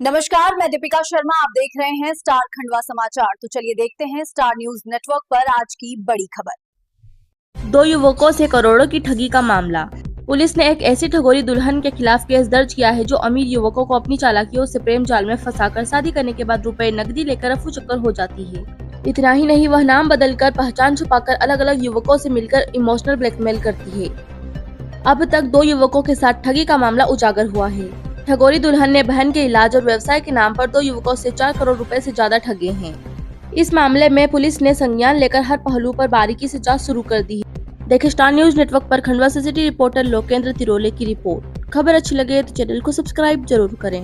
नमस्कार, मैं दीपिका शर्मा। आप देख रहे हैं स्टार खंडवा समाचार। तो चलिए देखते हैं स्टार न्यूज नेटवर्क पर आज की बड़ी खबर। 2 युवकों से करोड़ों की ठगी का मामला। पुलिस ने एक ऐसी ठगोरी दुल्हन के खिलाफ केस दर्ज किया है जो अमीर युवकों को अपनी चालाकियों से प्रेम जाल में फंसाकर शादी करने के बाद रुपए नकदी लेकर रफू चक्कर हो जाती है। इतना ही नहीं, वह नाम बदलकर, पहचान छुपाकर अलग अलग युवकों से मिलकर इमोशनल ब्लैकमेल करती है। अब तक 2 युवकों के साथ ठगी का मामला उजागर हुआ है। ठगोरी दुल्हन ने बहन के इलाज और व्यवसाय के नाम पर 2 युवकों से 4 करोड़ रुपए से ज्यादा ठगे हैं। इस मामले में पुलिस ने संज्ञान लेकर हर पहलू पर बारीकी से जांच शुरू कर दी है। देखें स्टार न्यूज नेटवर्क पर खंडवा से सिटी रिपोर्टर लोकेंद्र तिरोले की रिपोर्ट। खबर अच्छी लगे तो चैनल को सब्सक्राइब जरूर करें।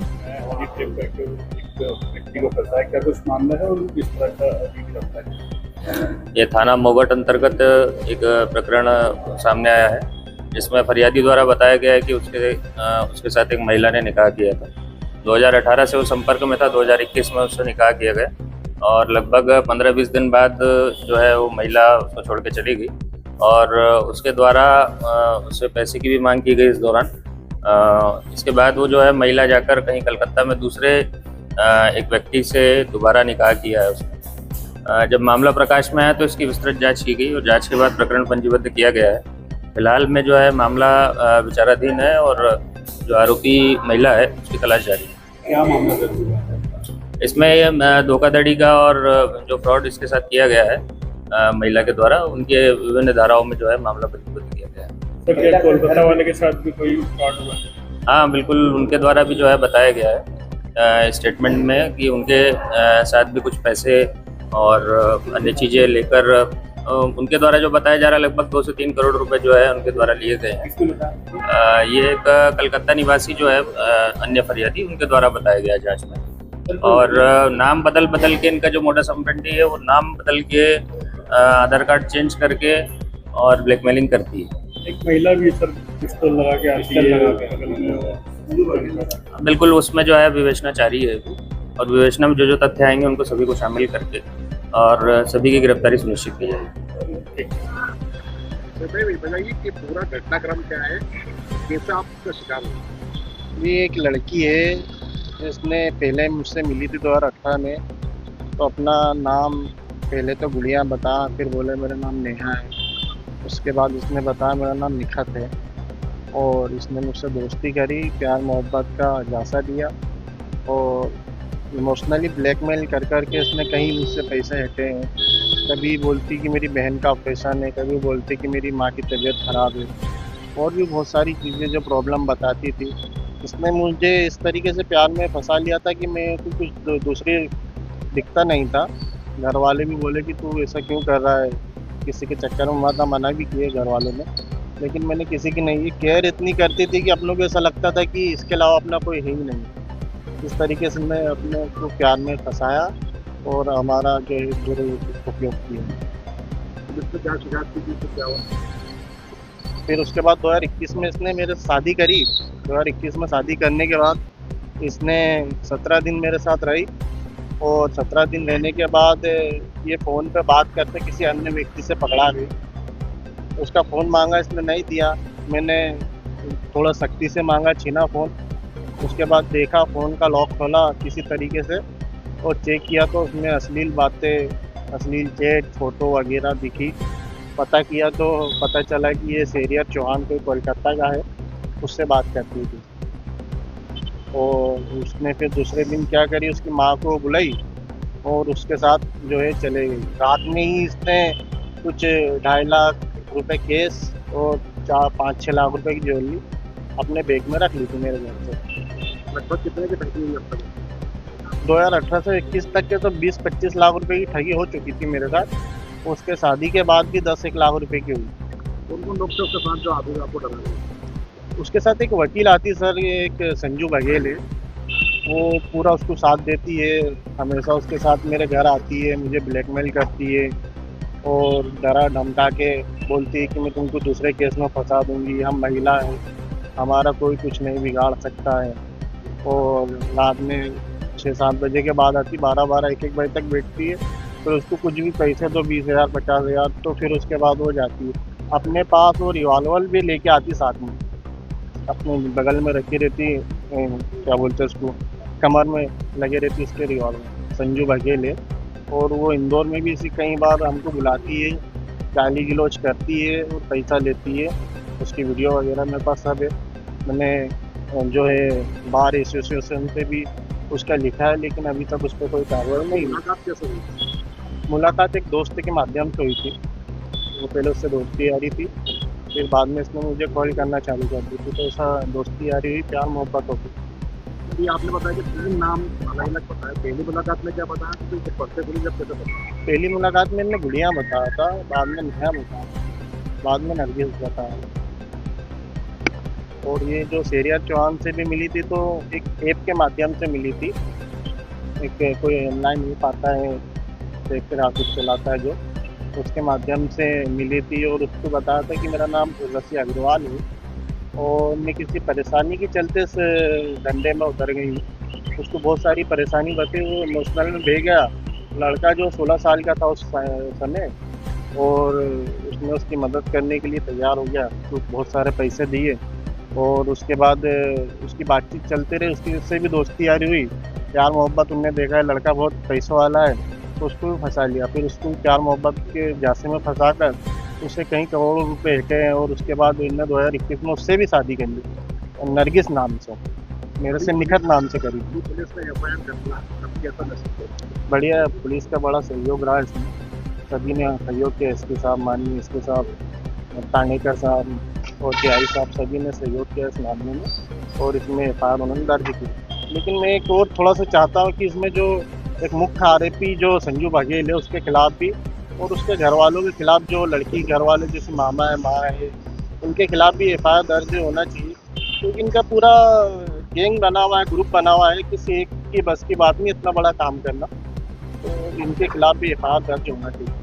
ये थाना मोगट अंतर्गत एक प्रकरण सामने आया है, जिसमें फरियादी द्वारा बताया गया है कि उसके साथ एक महिला ने निकाह किया था। 2018 से वो संपर्क में था, 2021 में उससे निकाह किया गया और लगभग 15-20 दिन बाद जो है वो महिला उसको छोड़ के चली गई और उसके द्वारा उससे पैसे की भी मांग की गई इस दौरान। इसके बाद वो जो है महिला जाकर कहीं कलकत्ता में दूसरे एक व्यक्ति से दोबारा निकाह किया है उसने। जब मामला प्रकाश में आया तो इसकी विस्तृत जांच की गई और जांच के बाद प्रकरण पंजीबद्ध किया गया है। फिलहाल में जो है मामला विचाराधीन है और जो आरोपी महिला है उसकी तलाश जारी है। क्या मामला दर्ज हुआ है? इसमें धोखाधड़ी का और जो फ्रॉड इसके साथ किया गया है महिला के द्वारा, उनके विभिन्न धाराओं में जो है मामला पंजीबद्ध किया गया है। सर, क्या कोलकाता वाले के साथ भी कोई फ्रॉड हुआ? हाँ बिल्कुल, उनके द्वारा भी जो है बताया गया है स्टेटमेंट में कि उनके साथ भी कुछ पैसे और अन्य चीज़ें लेकर उनके द्वारा जो बताया जा रहा है लगभग 2 से 3 करोड़ रुपए जो है उनके द्वारा लिए गए हैं। ये एक कलकत्ता निवासी जो है अन्य फरियादी, उनके द्वारा बताया गया जांच में। और नाम बदल के इनका जो मोडस ऑपरेंडी है वो नाम बदल के आधार कार्ड चेंज करके और ब्लैकमेलिंग करती है। एक महिला भी सर पिस्तौल लगा के आती है। बिल्कुल, उसमें जो है विवेचना जारी है और विवेचना में जो तथ्य आएंगे उनको सभी को शामिल करके और सभी की गिरफ्तारी सुनिश्चित की जाएगी। बताइए कि पूरा घटनाक्रम क्या है, कैसे आप उसका शिकार हुए? ये एक लड़की है, इसने पहले मुझसे मिली थी 2018 में। तो अपना नाम पहले तो गुड़िया बता, फिर बोले मेरा नाम नेहा है। उसके बाद इसने बताया मेरा नाम निखत है और इसने मुझसे दोस्ती करी, प्यार मोहब्बत का झांसा दिया और इमोशनली ब्लैकमेल कर के इसने कहीं मुझसे पैसे हटे हैं। कभी बोलती कि मेरी बहन का ऑपरेशन है, कभी बोलती कि मेरी माँ की तबीयत ख़राब है और भी बहुत सारी चीज़ें जो प्रॉब्लम बताती थी। इसने मुझे इस तरीके से प्यार में फंसा लिया था कि मैं कुछ दूसरी दिखता नहीं था। घर वाले भी बोले कि तू ऐसा क्यों कर रहा है, किसी के चक्कर में मत, मना भी किए घर वालों ने, लेकिन मैंने किसी की नहीं। ये केयर इतनी करती थी कि अपनों को ऐसा लगता था कि इसके अलावा अपना कोई है ही नहीं। इस तरीके से मैं अपने को प्यार में फंसाया और हमारा जो है उपयोग किया। जिससे क्या शिकायत की थी तो क्या हुआ? फिर उसके बाद 2021 में इसने मेरे शादी करी। 2021 में शादी करने के बाद इसने 17 दिन मेरे साथ रही और 17 दिन रहने के बाद ये फ़ोन पे बात करते किसी अन्य व्यक्ति से पकड़ा गई। उसका फ़ोन मांगा, इसने नहीं दिया। मैंने थोड़ा सख्ती से मांगा, छीना फ़ोन। उसके बाद देखा, फ़ोन का लॉक खोला किसी तरीके से और चेक किया तो उसमें अश्लील बातें, अश्लील चैट, फ़ोटो वगैरह दिखी। पता किया तो पता चला कि ये शेरियर चौहान कोई कोलकाता का है, उससे बात करती थी। और उसने फिर दूसरे दिन क्या करी, उसकी माँ को बुलाई और उसके साथ जो है चले गई। रात में ही इसने कुछ 2.5 लाख रुपए केस और 4-5-6 लाख रुपए की ज्वेलरी अपने बैग में रख ली थी मेरे घर से। लगभग कितने की ठगी हुई अब तक? 2018 से 21 तक के तो 20-25 लाख रुपए की ठगी हो चुकी थी मेरे साथ। उसके शादी के बाद भी 10-1 लाख रुपए की हुई। कौन लोग थे उसके साथ जो आदमी आपको डरा रहे? उसके साथ एक वकील आती सर, ये एक संजू बघेल है, वो पूरा उसको साथ देती है। हमेशा उसके साथ मेरे घर आती है, मुझे ब्लैकमेल करती है और डरा धमका के बोलती है कि मैं तुमको दूसरे केस में फंसा दूंगी, हम महिला हैं, हमारा कोई कुछ नहीं बिगाड़ सकता है। और रात में 6-7 बजे के बाद आती, 12-12, 1-1 बजे तक बैठती है। फिर उसको कुछ भी पैसे तो 20,000 50,000, तो फिर उसके बाद वो जाती है। अपने पास वो रिवॉल्वर भी लेके आती साथ में, अपने बगल में रखी रहती, क्या बोलते हैं उसको, कमर में लगे रहती उसके रिवॉल्वर, संजू बघेल है। और वो इंदौर में भी इसी कई बार हमको बुलाती है, गाली गलौज करती है और पैसा लेती है। उसकी वीडियो वगैरह मेरे पास सब है। मैंने जो है बार एसोसिएशन पे भी उसका लिखा है, लेकिन अभी तक उस पर कोई कार्रवाई नहीं हुई। मुलाकात कैसे हुई? मुलाकात एक दोस्त के माध्यम से हुई थी। वो पहले उससे दोस्ती यारी थी, फिर बाद में इसने मुझे कॉल करना चालू कर दी थी, तो ऐसा दोस्ती यारी हुई, प्यार मोहब्बत हो गई। अभी आपने बताया कि 3 नाम अलग अलग बताया, पहली मुलाकात में क्या बताया कि पढ़ते बोली जब कैसे बताया? पहली मुलाकात में इन्होंने गुड़िया बताया था, बाद में नेहा बताया, बाद में नरगिस बताया। और ये जो शेरिया चौहान से भी मिली थी तो एक ऐप के माध्यम से मिली थी। एक कोई ऑनलाइन नहीं पाता है, फिर ऑफिस चलाता है जो, उसके माध्यम से मिली थी। और उसको बताया था कि मेरा नाम उर्वशी अग्रवाल है और मैं किसी परेशानी के चलते इस धंधे में उतर गई हूँ। उसको बहुत सारी परेशानी बताई, वो इमोशनल में बह गया। लड़का जो 16 साल का था उस समय, और उसने उसकी मदद करने के लिए तैयार हो गया, तो बहुत सारे पैसे दिए। और उसके बाद उसकी बातचीत चलते रही, उससे भी दोस्ती यारी हुई, प्यार मोहब्बत। उनने देखा है लड़का बहुत पैसों वाला है, तो उसको भी फंसा लिया। फिर उसको प्यार मोहब्बत के झांसे में फंसा कर उसे कई करोड़ों रुपए हेटे हैं। और उसके बाद इन्होंने 2021 में उससे भी शादी कर ली, नरगिस नाम से, मेरे से निखत नाम से करी थी। पुलिस ने एफआईआर कर दिया, अब कैसा महसूस? बढ़िया, पुलिस का बड़ा सहयोग रहा इसमें, सभी ने सहयोग किया। एसपी साहब, माननीय एसपी साहब, थानेकर साहब और टीआई साहब, सभी ने सहयोग किया इस मामले में, और इसमें एफआईआर उन्होंने दर्ज की। लेकिन मैं एक और थोड़ा सा चाहता हूँ कि इसमें जो एक मुख्य आरोपी जो संजू बघेल है उसके खिलाफ भी, और उसके घर वालों के खिलाफ, जो लड़की घर वाले जैसे मामा है, माँ है, उनके खिलाफ भी एफआईआर दर्ज होना चाहिए। क्योंकि इनका पूरा गैंग बना हुआ है, ग्रुप बना हुआ है, किसी एक की बस की बात नहीं इतना बड़ा काम करना, तो इनके खिलाफ भी एफआईआर दर्ज होना चाहिए।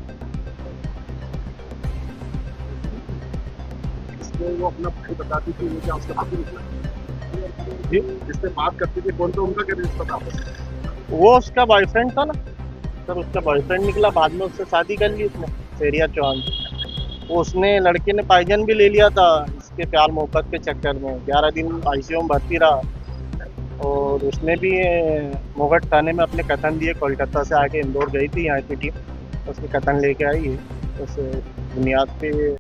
इसको वो अपना भाई बताती थी, वो क्या उसका पति निकला? जी, जिससे बात करती थी कौन, तो उनका क्या रिश्ता था आपस में? वो उसका बॉयफ्रेंड था ना सर, उसका बॉयफ्रेंड निकला, बाद में उससे शादी कर ली उसने, शेरिया चौहान से। वो उसने, लड़के ने पाइजन भी ले लिया था इसके प्यार मोहब्बत के चक्कर में, 11 दिन आईसीयू में भर्ती रहा। और उसने भी मोगट थाने में अपने कथन दिए, कोलकाता से आके इंदौर गई थी यहाँ की टीम, उसके कथन लेके आई है, उस बुनियाद पे